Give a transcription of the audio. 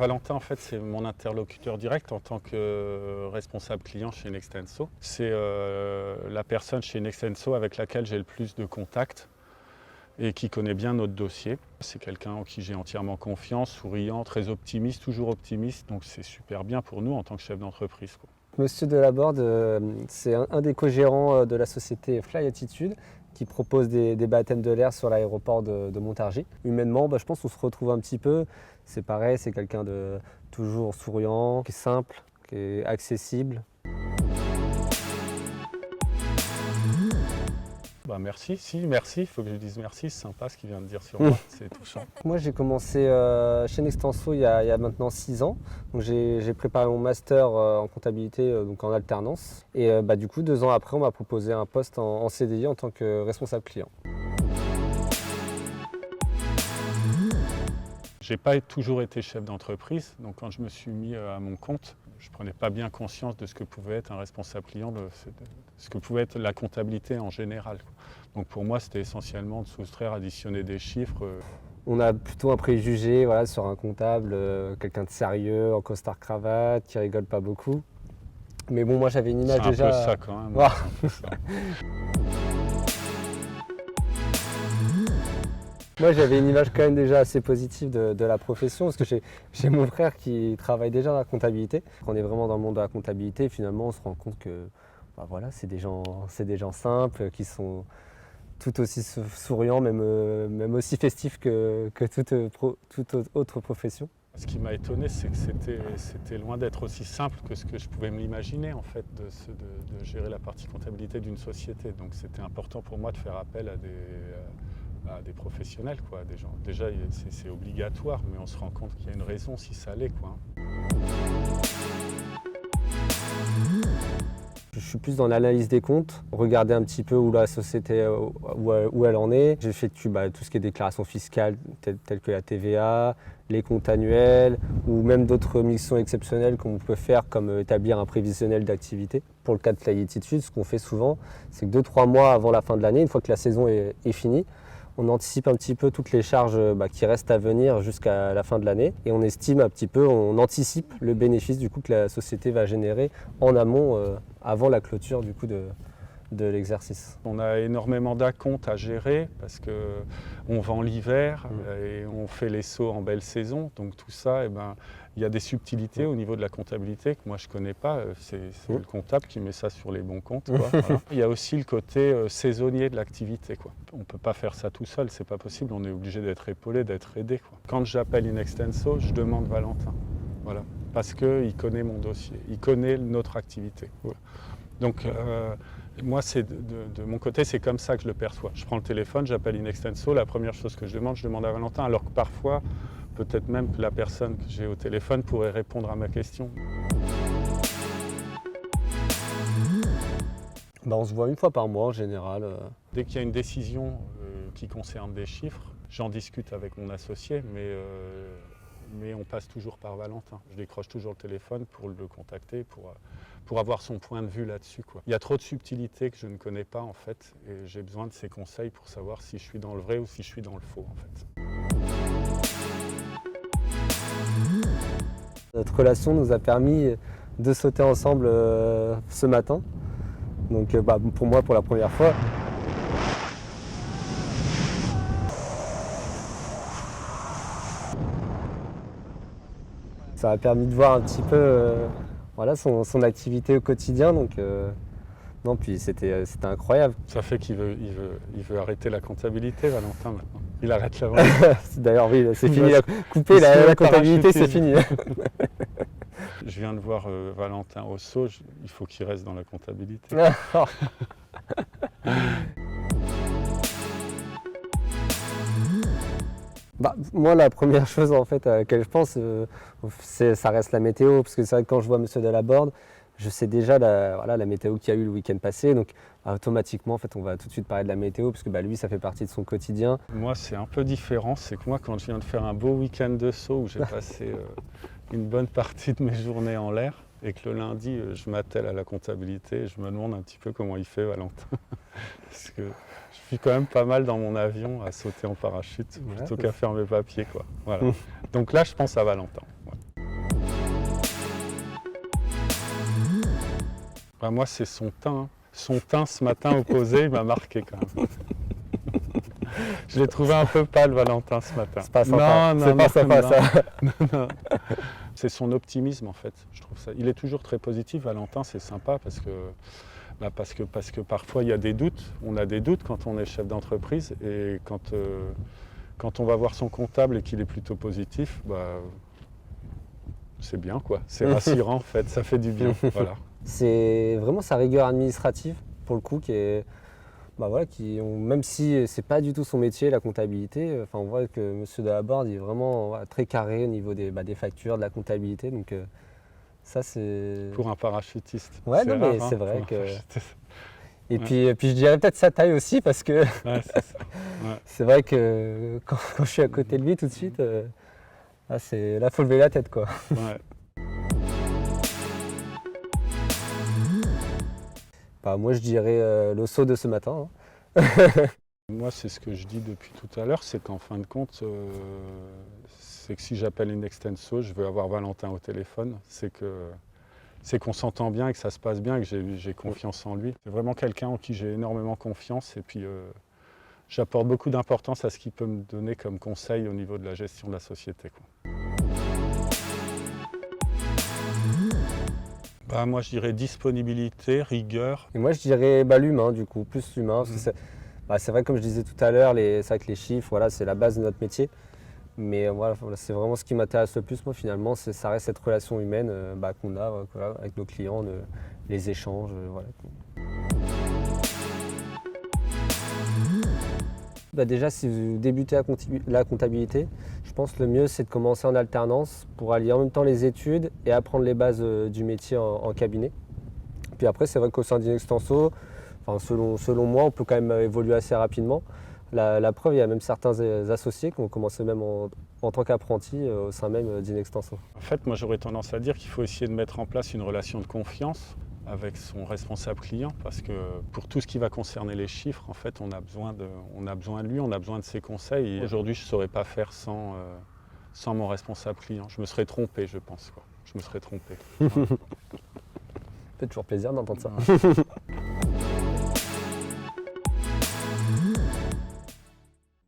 Valentin, en fait, c'est mon interlocuteur direct en tant que responsable client chez Nextenso. C'est la personne chez Nextenso avec laquelle j'ai le plus de contacts et qui connaît bien notre dossier. C'est quelqu'un en qui j'ai entièrement confiance, souriant, très optimiste, toujours optimiste. Donc c'est super bien pour nous en tant que chef d'entreprise, quoi. Monsieur Delaborde, c'est un des co-gérants de la société Fly Attitude qui propose des baptêmes de l'air sur l'aéroport de Montargis. Humainement, je pense qu'on se retrouve un petit peu. C'est pareil, c'est quelqu'un de toujours souriant, qui est simple, qui est accessible. Merci, merci, il faut que je dise merci, c'est sympa ce qu'il vient de dire sur moi, c'est touchant. Moi j'ai commencé chez Nextenso il y a maintenant 6 ans. J'ai préparé mon master en comptabilité donc en alternance. Et du coup 2 ans après on m'a proposé un poste en CDI en tant que responsable client. J'ai pas toujours été chef d'entreprise, donc quand je me suis mis à mon compte, je prenais pas bien conscience de ce que pouvait être un responsable client, de ce que pouvait être la comptabilité en général. Donc pour moi, c'était essentiellement de soustraire, additionner des chiffres. On a plutôt un préjugé sur un comptable, quelqu'un de sérieux, en costard-cravate, qui rigole pas beaucoup. Mais bon, moi j'avais une image déjà... C'est un peu ça quand même. Oh. C'est un peu ça. Moi, j'avais une image quand même déjà assez positive de la profession, parce que j'ai mon frère qui travaille déjà dans la comptabilité. On est vraiment dans le monde de la comptabilité, et finalement, on se rend compte que c'est des gens simples, qui sont tout aussi souriants, même aussi festifs que toute autre profession. Ce qui m'a étonné, c'est que c'était loin d'être aussi simple que ce que je pouvais me l'imaginer, en fait, de gérer la partie comptabilité d'une société. Donc c'était important pour moi de faire appel à des professionnels, quoi, des gens. Déjà, c'est obligatoire, mais on se rend compte qu'il y a une raison si ça l'est, quoi. Je suis plus dans l'analyse des comptes, regarder un petit peu où la société où elle en est. J'effectue tout ce qui est déclaration fiscale, telles que la TVA, les comptes annuels ou même d'autres missions exceptionnelles qu'on peut faire, comme établir un prévisionnel d'activité. Pour le cas de Fly Attitude, ce qu'on fait souvent, c'est que 2-3 mois avant la fin de l'année, une fois que la saison est finie, on anticipe un petit peu toutes les charges qui restent à venir jusqu'à la fin de l'année et on estime un petit peu, on anticipe le bénéfice du coup que la société va générer en amont avant la clôture du coup de l'exercice. On a énormément d'acomptes à gérer parce qu'on vend l'hiver et on fait les sauts en belle saison. Donc tout ça, il y a des subtilités au niveau de la comptabilité que moi je ne connais pas. C'est le comptable qui met ça sur les bons comptes, quoi. Voilà. Il y a aussi le côté saisonnier de l'activité, quoi. On ne peut pas faire ça tout seul, c'est pas possible. On est obligé d'être épaulé, d'être aidé, quoi. Quand j'appelle Nextenso, je demande Valentin. Voilà. Parce qu'il connaît mon dossier, il connaît notre activité. Voilà. Donc moi, de mon côté, c'est comme ça que je le perçois. Je prends le téléphone, j'appelle Nextenso, la première chose que je demande à Valentin, alors que parfois, peut-être même que la personne que j'ai au téléphone pourrait répondre à ma question. On se voit une fois par mois en général. Dès qu'il y a une décision qui concerne des chiffres, j'en discute avec mon associé, mais on passe toujours par Valentin. Je décroche toujours le téléphone pour le contacter, pour avoir son point de vue là-dessus, quoi. Il y a trop de subtilités que je ne connais pas, en fait, et j'ai besoin de ses conseils pour savoir si je suis dans le vrai ou si je suis dans le faux, en fait. Notre relation nous a permis de sauter ensemble ce matin. Donc pour moi, pour la première fois. Ça a permis de voir un petit peu son activité au quotidien. Donc, non, puis c'était incroyable. Ça fait qu'il veut arrêter la comptabilité, Valentin, maintenant. Il arrête la vente. D'ailleurs, oui, c'est fini. Couper la comptabilité, c'est fini. Je viens de voir Valentin au saut, il faut qu'il reste dans la comptabilité. Moi, la première chose en fait à laquelle je pense, ça reste la météo, parce que c'est vrai que quand je vois Monsieur Delaborde, je sais déjà la météo qu'il y a eu le week-end passé, donc automatiquement en fait, on va tout de suite parler de la météo, parce que lui, ça fait partie de son quotidien. Moi, c'est un peu différent, c'est que moi, quand je viens de faire un beau week-end de saut où j'ai passé une bonne partie de mes journées en l'air, et que le lundi, je m'attelle à la comptabilité, et je me demande un petit peu comment il fait, Valentin. Parce que je suis quand même pas mal dans mon avion à sauter en parachute, plutôt qu'à faire mes papiers, quoi. Voilà. Donc là, je pense à Valentin. Ouais. Bah, moi, c'est son teint. Son teint ce matin opposé, il m'a marqué quand même. Je l'ai trouvé un peu pâle, Valentin, ce matin. C'est pas sympa. Non, C'est pas sympa, ça. non. C'est son optimisme, en fait. Je trouve ça. Il est toujours très positif, Valentin, c'est sympa parce que parfois il y a des doutes. On a des doutes quand on est chef d'entreprise et quand on va voir son comptable et qu'il est plutôt positif, c'est bien, quoi. C'est rassurant, en fait. Ça fait du bien. Voilà. C'est vraiment sa rigueur administrative, pour le coup, même si c'est pas du tout son métier, la comptabilité, on voit que M. Delaborde est vraiment très carré au niveau des factures, de la comptabilité. Donc ça, c'est... Pour un parachutiste. Ouais, non, mais rare, c'est vrai pour un que... parachutiste. Et puis je dirais peut-être sa taille aussi, parce que Ouais, c'est ça. Ouais. c'est vrai que quand je suis à côté de lui tout de suite, là, faut lever la tête, quoi. Ouais. Moi, je dirais le saut de ce matin. Moi, c'est ce que je dis depuis tout à l'heure, c'est qu'en fin de compte, c'est que si j'appelle une extenso, je veux avoir Valentin au téléphone, c'est qu'on s'entend bien et que ça se passe bien et que j'ai confiance en lui. C'est vraiment quelqu'un en qui j'ai énormément confiance et puis j'apporte beaucoup d'importance à ce qu'il peut me donner comme conseil au niveau de la gestion de la société, quoi. Moi, je dirais disponibilité, rigueur. Et moi, je dirais l'humain, du coup, plus l'humain. Parce que c'est vrai, comme je disais tout à l'heure, c'est vrai que les chiffres, voilà, c'est la base de notre métier. Mais voilà, c'est vraiment ce qui m'intéresse le plus, moi, finalement, ça reste cette relation humaine qu'on a voilà, avec nos clients, les échanges. Voilà. Déjà, si vous débutez la comptabilité, je pense que le mieux, c'est de commencer en alternance pour allier en même temps les études et apprendre les bases du métier en cabinet. Puis après, c'est vrai qu'au sein d'Inextenso, selon moi, on peut quand même évoluer assez rapidement. La preuve, il y a même certains associés qui ont commencé même en tant qu'apprentis au sein même d'Inextenso. En fait, moi, j'aurais tendance à dire qu'il faut essayer de mettre en place une relation de confiance avec son responsable client, parce que pour tout ce qui va concerner les chiffres, en fait, on a besoin de lui, on a besoin de ses conseils. Et aujourd'hui, je ne saurais pas faire sans mon responsable client. Je me serais trompé, je pense, quoi. Je me serais trompé. Ça fait toujours plaisir d'entendre ça.